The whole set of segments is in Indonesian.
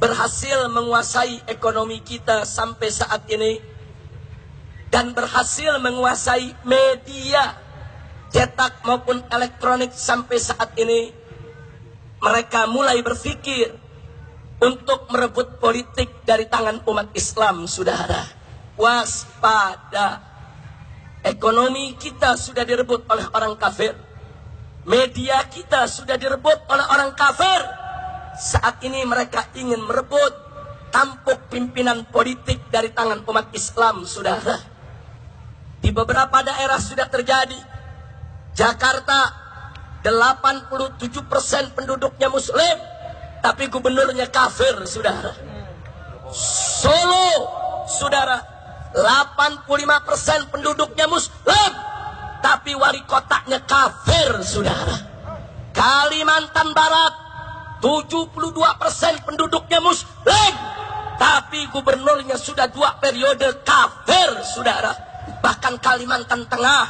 berhasil menguasai ekonomi kita sampai saat ini, dan berhasil menguasai media cetak maupun elektronik sampai saat ini, mereka mulai berpikir untuk merebut politik dari tangan umat Islam, saudara. Waspada. Ekonomi kita sudah direbut oleh orang kafir. Media kita sudah direbut oleh orang kafir. Saat ini mereka ingin merebut tampuk pimpinan politik dari tangan umat Islam, saudara. Di beberapa daerah sudah terjadi. Jakarta 87% penduduknya muslim, tapi gubernurnya kafir, saudara. Solo, saudara, 85% penduduknya muslim, tapi wali kotanya kafir, saudara. Kalimantan Barat 72% penduduknya muslim, tapi gubernurnya sudah 2 periode kafir, saudara. Bahkan Kalimantan Tengah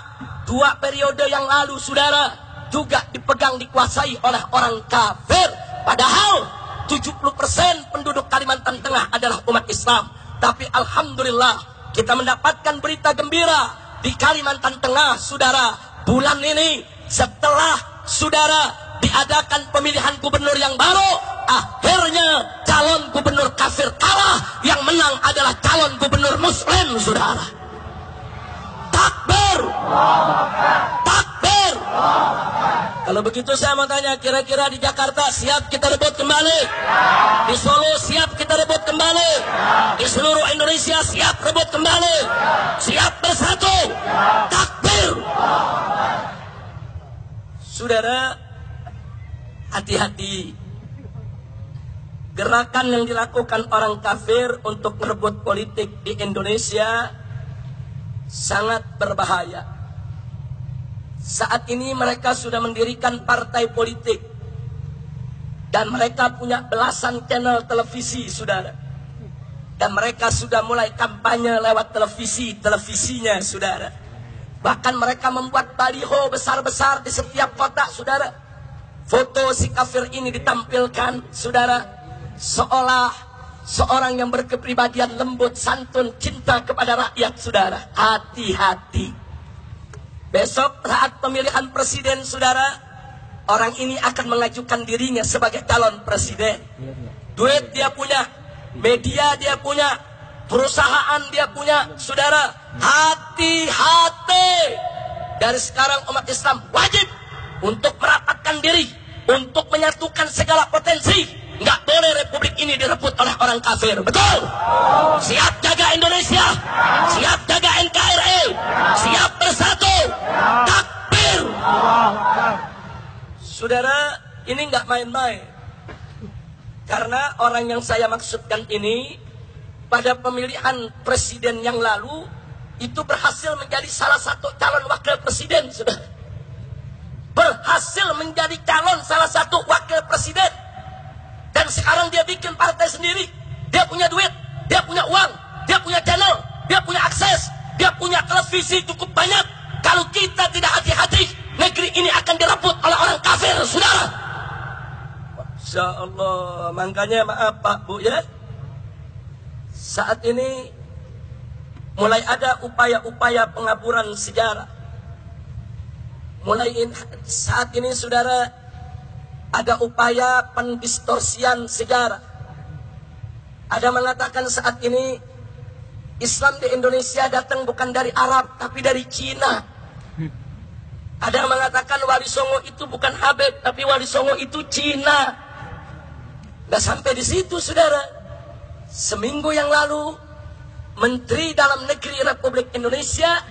2 periode yang lalu, saudara, juga dikuasai oleh orang kafir. Padahal 70% penduduk Kalimantan Tengah adalah umat Islam. Tapi alhamdulillah kita mendapatkan berita gembira di Kalimantan Tengah, saudara. Bulan ini setelah saudara diadakan pemilihan gubernur yang baru, akhirnya calon gubernur kafir kalah, yang menang adalah calon gubernur muslim, saudara. Takbir, takbir. Kalau begitu saya mau tanya, kira-kira di Jakarta siap kita rebut kembali? Di Solo siap kita rebut kembali? Di seluruh Indonesia siap rebut kembali? Siap bersatu? Takbir. Saudara, hati-hati. Gerakan yang dilakukan orang kafir untuk merebut politik di Indonesia sangat berbahaya. Saat ini mereka sudah mendirikan partai politik, dan mereka punya belasan channel televisi, saudara. Dan mereka sudah mulai kampanye lewat televisinya, saudara. Bahkan mereka membuat baliho besar-besar di setiap kota, saudara. Foto si kafir ini ditampilkan, saudara, seolah seorang yang berkepribadian lembut, santun, cinta kepada rakyat, saudara. Hati-hati. Besok saat pemilihan presiden, saudara, orang ini akan mengajukan dirinya sebagai calon presiden. Duit dia punya, media dia punya, perusahaan dia punya, saudara. Hati-hati. Dari sekarang umat Islam wajib untuk merapatkan diri, untuk menyatukan segala potensi. Nggak boleh republik ini direbut oleh orang kafir. Betul? Siap jaga Indonesia, siap jaga NKRI, siap bersatu. Takbir. Saudara, ini nggak main-main. Karena orang yang saya maksudkan ini pada pemilihan presiden yang lalu itu berhasil menjadi salah satu calon wakil presiden, saudara. Berhasil menjadi calon salah satu wakil presiden. Dan sekarang dia bikin partai sendiri. Dia punya duit, dia punya uang, dia punya channel, dia punya akses, dia punya televisi cukup banyak. Kalau kita tidak hati-hati, negeri ini akan direbut oleh orang kafir, saudara. Masya Allah. Makanya maaf Pak Bu ya, saat ini mulai ada upaya-upaya pengaburan sejarah. Saat ini, saudara, ada upaya pendistorsian sejarah. Ada mengatakan saat ini Islam di Indonesia datang bukan dari Arab, tapi dari Cina. Ada yang mengatakan Wali Songo itu bukan Habib, tapi Wali Songo itu Cina. Nggak sampai di situ, saudara. Seminggu yang lalu, Menteri Dalam Negeri Republik Indonesia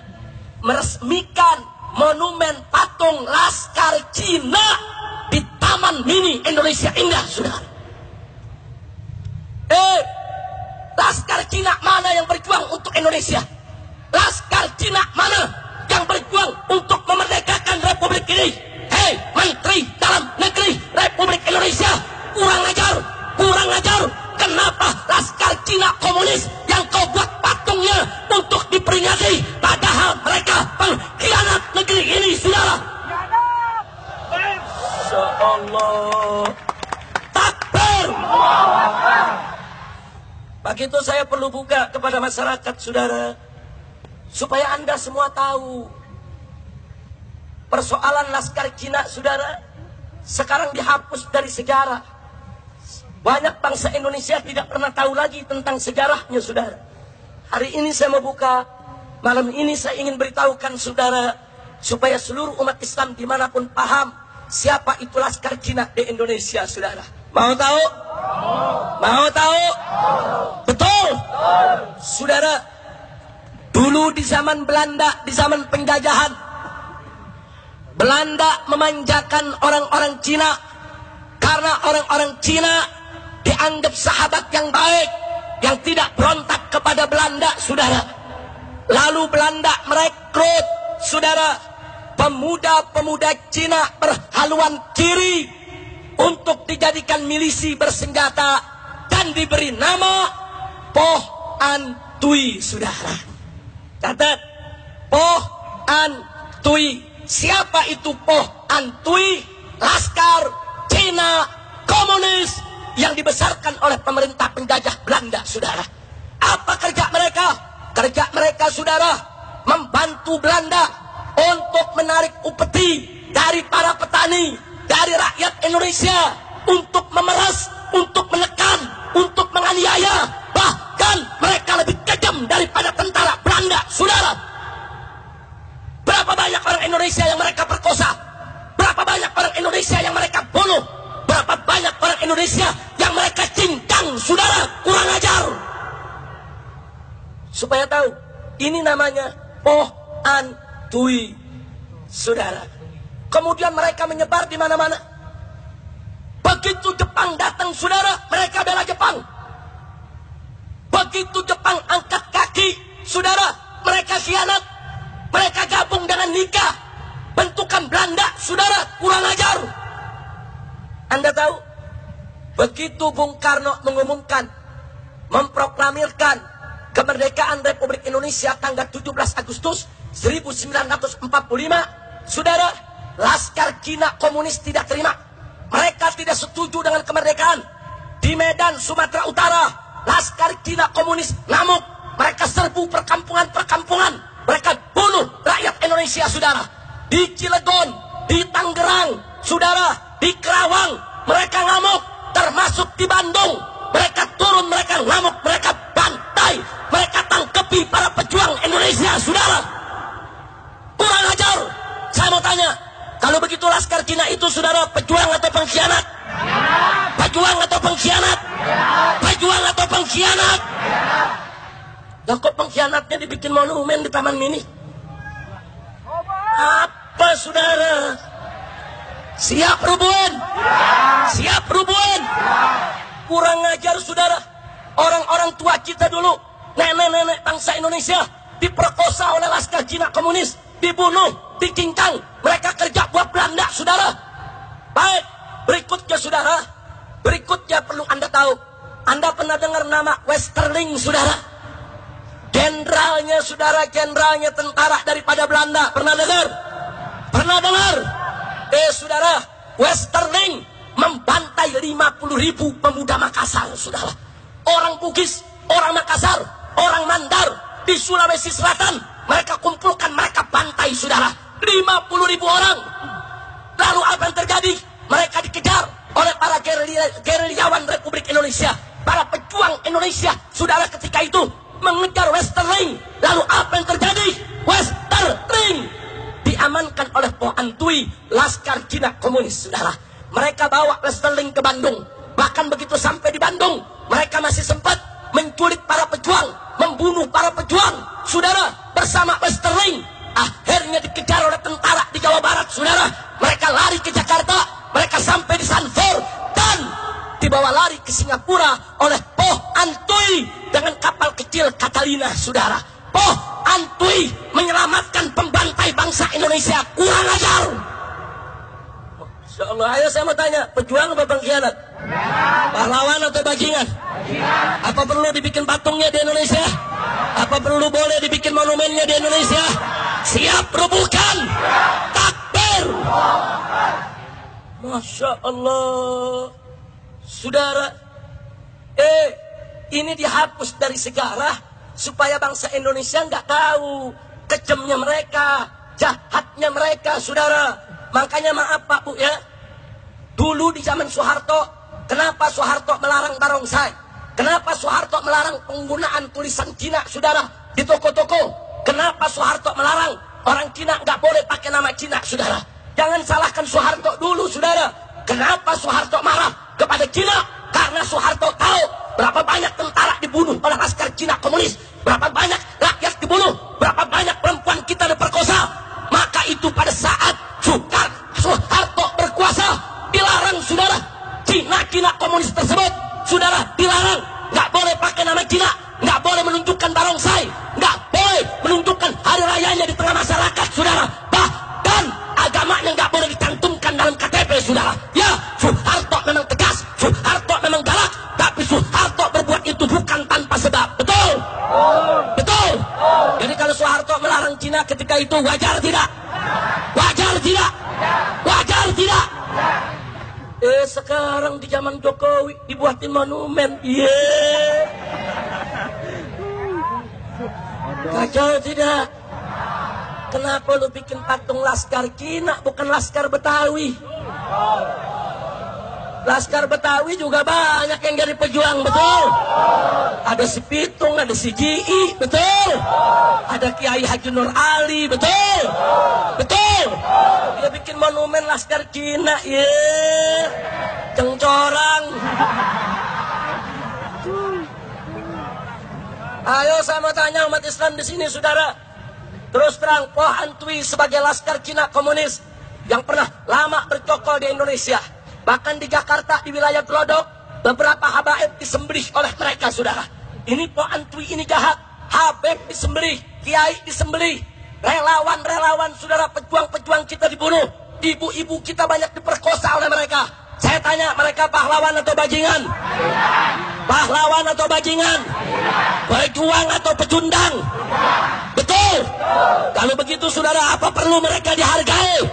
meresmikan monumen patung Laskar Cina di Taman Mini Indonesia Indah, saudara. Laskar Cina mana yang berjuang untuk Indonesia? Laskar Cina mana yang berjuang untuk memerdekakan Republik ini? Hei, Menteri Dalam Negeri Republik Indonesia, kurang ajar, kurang ajar. Kenapa Laskar Cina komunis yang kau buat patungnya untuk diperingati, padahal mereka pengkhianat negeri ini, saudara? Insya Allah. Takbir. Maka itu saya perlu buka kepada masyarakat, saudara, supaya Anda semua tahu persoalan Laskar Cina, saudara, sekarang dihapus dari sejarah. Banyak bangsa Indonesia tidak pernah tahu lagi tentang sejarahnya, saudara. Hari ini saya mau buka, malam ini saya ingin beritahukan saudara, supaya seluruh umat Islam dimanapun paham siapa itu Laskar Cina di Indonesia, saudara. Mau tahu? Mau tahu? Betul? Saudara, dulu di zaman Belanda, di zaman penjajahan, Belanda memanjakan orang-orang Cina karena orang-orang Cina dianggap sahabat yang baik, yang tidak berontak kepada Belanda, saudara. Lalu Belanda merekrut, saudara, pemuda-pemuda Cina berhaluan kiri untuk dijadikan milisi bersenjata dan diberi nama Poh An Tui, saudara. Catat, Poh An Tui. Siapa itu Poh An Tui? Laskar Cina Komunis yang dibesarkan oleh pemerintah penjajah Belanda, saudara. Apa kerja mereka? Kerja mereka, saudara, membantu Belanda untuk menarik upeti dari para petani, dari rakyat Indonesia, untuk memeras, untuk menekan, untuk menganiaya. Bahkan mereka lebih kejam daripada tentara Belanda, saudara. Berapa banyak orang Indonesia yang mereka perkosa? Berapa banyak orang Indonesia yang mereka bunuh? Berapa banyak orang Indonesia yang mereka cincang, saudara? Kurang ajar. Supaya tahu, ini namanya Poh An Tui, saudara. Kemudian mereka menyebar di mana-mana. Begitu Jepang datang, saudara, mereka bela Jepang. Begitu Jepang angkat kaki, saudara, mereka khianat. Mereka gabung dengan Nika, bentukan Belanda, saudara, kurang ajar. Anda tahu, begitu Bung Karno mengumumkan, memproklamirkan kemerdekaan Republik Indonesia tanggal 17 Agustus 1945, saudara, Laskar Cina Komunis tidak terima. Mereka tidak setuju dengan kemerdekaan. Di Medan, Sumatera Utara, Laskar Cina Komunis ngamuk. Mereka serbu perkampungan-perkampungan. Mereka bunuh rakyat Indonesia, saudara. Di Cilegon, di Tangerang, saudara, di Kerawang, mereka ngamuk. Termasuk di Bandung, mereka turun, mereka ngamuk, mereka bantai, mereka tangkepi para pejuang Indonesia, saudara. Kurang ajar. Saya mau tanya, kalau begitu Laskar Cina itu, saudara, pejuang atau pengkhianat? Pejuang atau pengkhianat? Pejuang atau pengkhianat? Lah kok pengkhianatnya dibikin monumen di Taman Mini? Apa, saudara? Siap rubuhan? Siap rubuhan? Kurang ajar, saudara. Orang-orang tua kita dulu, nenek-nenek bangsa Indonesia, diperkosa oleh Laskar Cina Komunis, dibunuh, dicincang. Mereka kerja buat Belanda, saudara. Baik, berikutnya, saudara. Berikutnya perlu Anda tahu. Anda pernah dengar nama Westerling, saudara? Jenderalnya, saudara, jenderalnya tentara daripada Belanda. Pernah dengar? Pernah dengar? Saudara, Westerling membantai 50.000 pemuda Makassar, saudara. Orang Bugis, orang Makassar, orang Mandar di Sulawesi Selatan, mereka kumpulkan, mereka bantai, saudara. 50.000 orang. Lalu apa yang terjadi? Mereka dikejar oleh para gerilyawan Republik Indonesia, para pejuang Indonesia, saudara, ketika itu mengejar Westerling. Lalu apa yang terjadi? Westerling diamankan oleh Poh An Tui, Laskar Cina Komunis, saudara. Mereka bawa Westerling ke Bandung. Bahkan begitu sampai di Bandung, mereka masih sempat menculik para pejuang, membunuh para pejuang, saudara, bersama Westerling. Akhirnya dikejar oleh tentara di Jawa Barat, saudara. Mereka lari ke Jakarta, mereka sampai di Sanfor, dan dibawa lari ke Singapura oleh Poh An Tui dengan kapal kecil Catalina, saudara. Poh An Tui menyelamatkan pembantai bangsa Indonesia. Kurang ajar. Masya Allah. Ayo saya mau tanya, pejuang apa pengkhianat? Pahlawan atau bajingan? Apa perlu dibikin patungnya di Indonesia? Apa perlu boleh dibikin monumennya di Indonesia? Siap rubuhkan. Takbir. Masya Allah. Saudara, ini dihapus dari sejarah supaya bangsa Indonesia nggak tahu kejamnya mereka, jahatnya mereka, saudara. Makanya maaf Pak Bu ya, dulu di zaman Soeharto, kenapa Soeharto melarang barongsai? Kenapa Soeharto melarang penggunaan tulisan Cina, saudara, di toko-toko? Kenapa Soeharto melarang orang Cina nggak boleh pakai nama Cina, saudara? Jangan salahkan Soeharto dulu, saudara. Kenapa Soeharto marah kepada Cina? Karena Soeharto tahu berapa banyak tentara dibunuh oleh askar Cina komunis, berapa banyak rakyat dibunuh, berapa banyak perempuan kita diperkosa. Maka itu pada saat Soeharto berkuasa, dilarang, saudara, Cina komunis tersebut, saudara, dilarang. Nggak boleh pakai nama Cina, nggak boleh menunjukkan barongsai, nggak boleh menunjukkan hari rayanya di tengah masyarakat, saudara. Bahkan agamanya nggak boleh dicantumkan dalam KTP, saudara. Ya, Soeharto memang tegas, Soeharto memang galak, tapi Soeharto berbuat itu bukan tanpa sebab. Betul? Betul? Jadi kalau Soeharto melarang Cina ketika itu, wajar tidak? Wajar tidak? Wajar tidak? Sekarang di zaman Jokowi dibuatin monumen. Kacau tidak? Kenapa lu bikin patung Laskar Cina bukan Laskar Betawi? Laskar Betawi juga banyak yang jadi pejuang, betul? Ada si Pitung, ada si Ji, betul? Ada Kiai Haji Nur Ali, betul? Betul? Dia bikin monumen Laskar Cina, cengcorang. Ayo saya mau tanya umat Islam di sini, saudara. Terus terang, Po Hantui sebagai Laskar Cina komunis yang pernah lama bercokol di Indonesia, bahkan di Jakarta, di wilayah Glodok, beberapa habaib disembelih oleh mereka, saudara. Ini Po Hantui ini jahat. Habib disembelih, kiai disembelih, relawan-relawan, saudara, pejuang-pejuang kita dibunuh, ibu-ibu kita banyak diperkosa oleh mereka. Saya tanya, mereka pahlawan atau bajingan? Pahlawan atau bajingan? Pejuang atau pecundang? Betul? Kalau begitu, saudara, apa perlu mereka dihargai?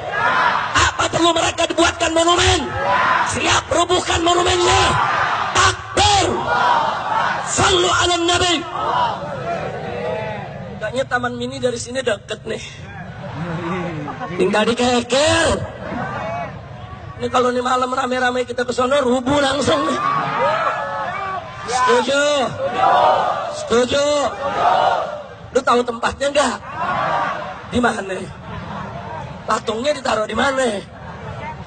Apa perlu mereka dibuatkan monumen? Siap rubuhkan monumennya. Takbir. Sallu ala Nabi. Kayaknya Taman Mini dari sini deket nih. Tinggal dikeker. Ini kalau ini malam rame-rame kita ke sono, rubuh langsung nih. Setuju? Setuju? Lu tahu tempatnya enggak? Di mana? Patungnya ditaruh di mana?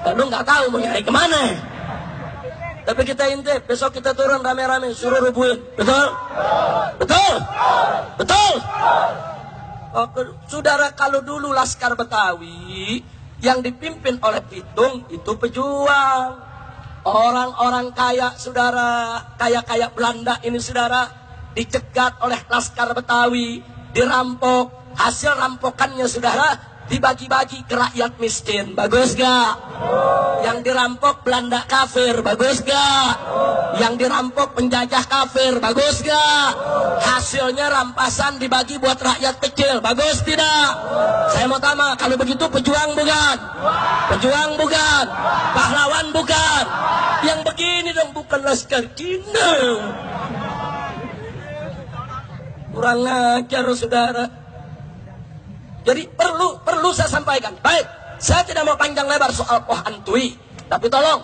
Dan lu nggak tahu mau nyari kemana. Tapi kita intip, besok kita turun rame-rame suruh rubuhin. Betul? Betul? Betul? Oh, saudara, kalau dulu Laskar Betawi yang dipimpin oleh Pitung itu pejuang, orang-orang kaya, saudara, kaya-kaya Belanda ini, saudara, dicegat oleh Laskar Betawi, dirampok, hasil rampokannya, saudara, dibagi-bagi ke rakyat miskin. Bagus gak? Yang dirampok Belanda kafir. Bagus gak? Yang dirampok penjajah kafir. Bagus gak? Hasilnya rampasan dibagi buat rakyat kecil. Bagus tidak? Saya mau tanya, kalau begitu pejuang bukan? Pejuang bukan? Pahlawan bukan? Yang begini dong bukan Laskar Cina. Kurang ajar, saudara. Jadi perlu saya sampaikan. Baik, saya tidak mau panjang lebar soal Po Hantui, tapi tolong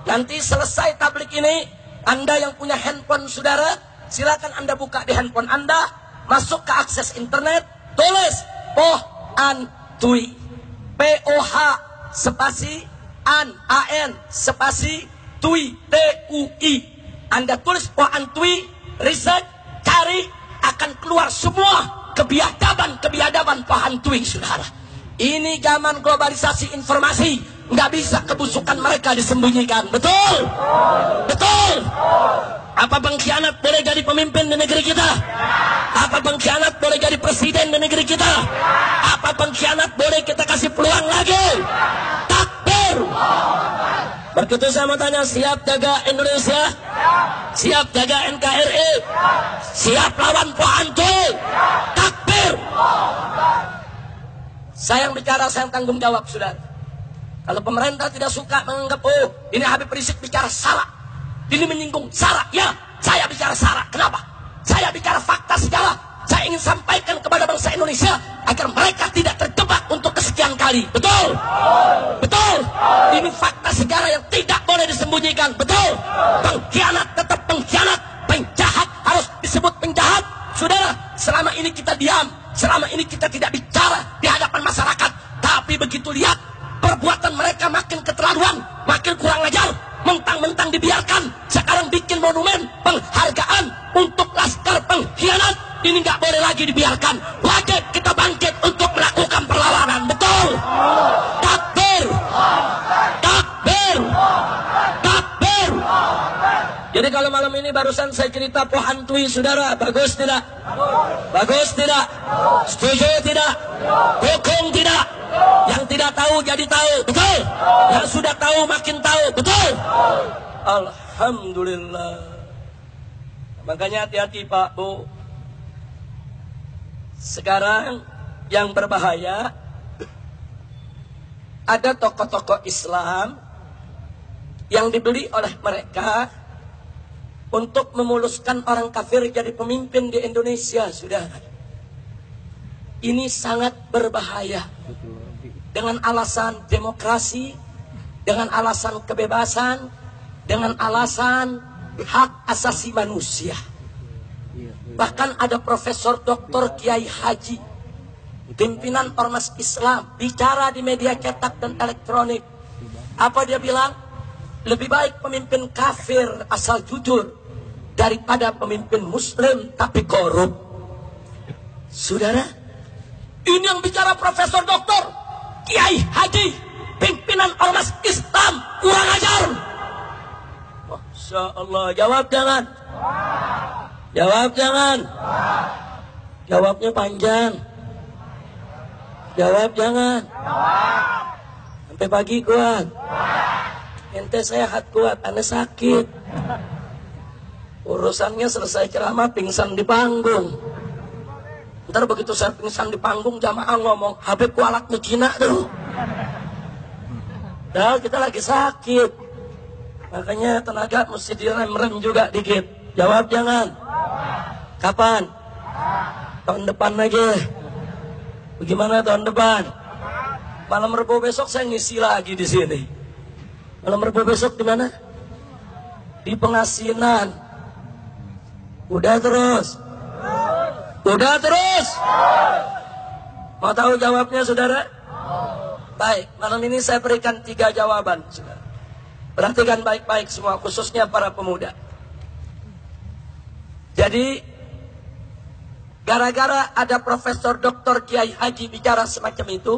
nanti selesai tablik ini, Anda yang punya handphone, saudara, silakan Anda buka di handphone Anda, masuk ke akses internet, tulis Po Hantui, POH spasi an spasi Tui, TUI. Anda tulis Po Hantui, research, cari, akan keluar semua kebiadaban Po Hantui, saudara. Ini zaman globalisasi informasi, nggak bisa kebusukan mereka disembunyikan. Betul? Betul? Apa pengkhianat boleh jadi pemimpin di negeri kita? Apa pengkhianat boleh jadi presiden di negeri kita? Apa pengkhianat boleh kita kasih peluang lagi? Takbir. Begitu saya mau tanya, siap jaga Indonesia? Siap jaga NKRI? Siap lawan Po Hantui? Takbir. Saya yang bicara, saya yang tanggung jawab, saudara. Kalau pemerintah tidak suka menganggap, oh ini Habib Rizik bicara salah, ini menyinggung sara, ya saya bicara sara. Kenapa? barusan saya cerita po hantui, saudara. Bagus tidak? Bagus tidak? Setuju tidak? Dukung tidak? Yang tidak tahu jadi tahu, betul? Yang sudah tahu makin tahu, betul? Alhamdulillah. Makanya hati-hati Pak, Bu. Sekarang yang berbahaya, ada tokoh-tokoh Islam yang dibeli oleh mereka untuk memuluskan orang kafir jadi pemimpin di Indonesia, saudara. Ini sangat berbahaya. Dengan alasan demokrasi, dengan alasan kebebasan, dengan alasan hak asasi manusia. Bahkan ada Profesor Dr. Kiai Haji, pimpinan Ormas Islam, bicara di media cetak dan elektronik. Apa dia bilang? Lebih baik pemimpin kafir asal jujur daripada pemimpin muslim tapi korup. Saudara, ini yang bicara Profesor Dr. Kiai Haji, pimpinan Ormas Islam, kurang ajar. Masya Allah, jawab jangan. Jawab jangan. Jawabnya panjang. Jawab jangan. Sampai pagi kuat. Ente sehat kuat, Anda sakit. Urusannya selesai ceramah pingsan di panggung. Ntar begitu saya pingsan di panggung, jamaah ngomong, Habib kualatnya Cina tuh. Dah kita lagi sakit. Makanya tenaga mesti direm-rem juga dikit. Jawab jangan. Kapan? Tahun depan lagi. Bagaimana tahun depan? Malam Rebo besok saya ngisi lagi di sini. Malam Rebo besok di mana? Di Pengasinan. Udah terus. Udah terus. Mau tahu jawabnya, saudara? Baik, malam ini saya berikan 3 jawaban, saudara. Perhatikan baik-baik semua, khususnya para pemuda. Jadi, gara-gara ada Profesor Dr. Kiai Haji bicara semacam itu,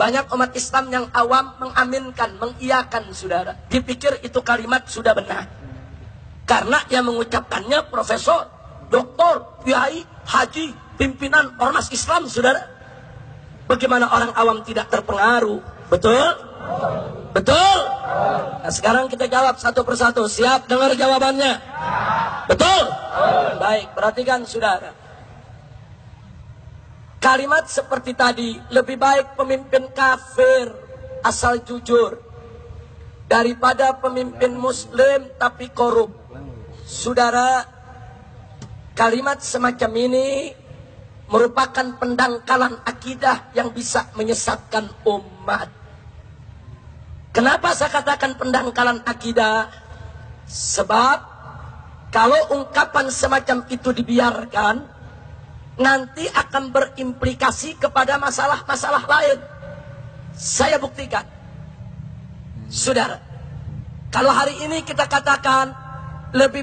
banyak umat Islam yang awam mengaminkan, mengiyakan, saudara. Dipikir itu kalimat sudah benar. Karena yang mengucapkannya Profesor Dr. Kiai Haji, pimpinan Ormas Islam, saudara. Bagaimana orang awam tidak terpengaruh? Betul? Betul? Nah, sekarang kita jawab satu persatu. Siap dengar jawabannya? Betul? Baik, perhatikan saudara. Kalimat seperti tadi, lebih baik pemimpin kafir asal jujur daripada pemimpin muslim tapi korup. Saudara, kalimat semacam ini merupakan pendangkalan akidah yang bisa menyesatkan umat. Kenapa saya katakan pendangkalan akidah? Sebab kalau ungkapan semacam itu dibiarkan, nanti akan berimplikasi kepada masalah-masalah lain. Saya buktikan. Saudara, kalau hari ini kita katakan lebih baik